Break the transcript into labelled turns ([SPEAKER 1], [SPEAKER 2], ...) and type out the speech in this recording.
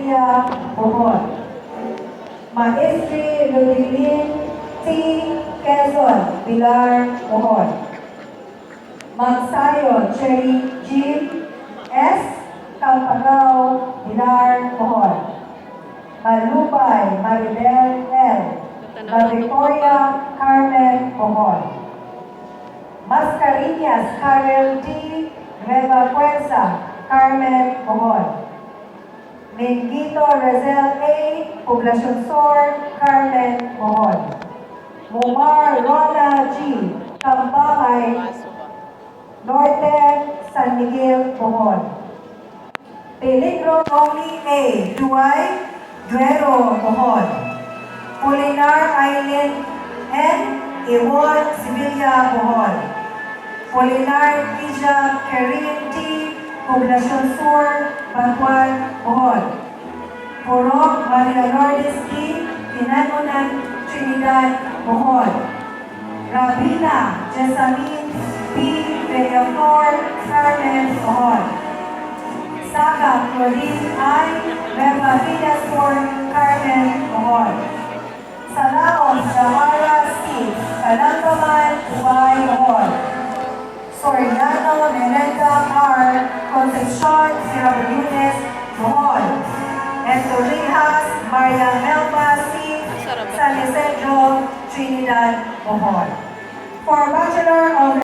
[SPEAKER 1] Sibilia, Bohol. Maestri Ludilin T. Quezon, Pilar, Bohol. Magsayo Cherry Jean S. Calpagao, Pilar, Bohol. Malupay Maribel L. Victoria Carmen, Bohol. Mascarillas Karel D. Nueva Fuerza, Carmen, Bohol. Mengito Razel A. Poblacion Sur, Carmen, Bohol. Mumar Rona G. Tambakay, Norte, San Miguel, Bohol. Peligro Nomi A. Duay, Duero, Bohol. Polinar Island N. Iwon, Sibilia, Bohol. Polinar Tija Kerin T. Poblacion Sur, Batuan, Bohol. Purok Maria Lourdes T. Tinanunan, Trinidad, Bohol. Rabina Jessamine P. Villafor, Carmen, Bohol. Saga Claudine I. Nueva Vida Sur, Carmen, Bohol. Salaos Jahara C. Kalangaman, Dubai, Bohol. Soriano Menenda R. Concepcion Sirabunes, Bohol. And Torrijas Maria Melba C. San Isidro, Trinidad, Bohol. For Bachelor of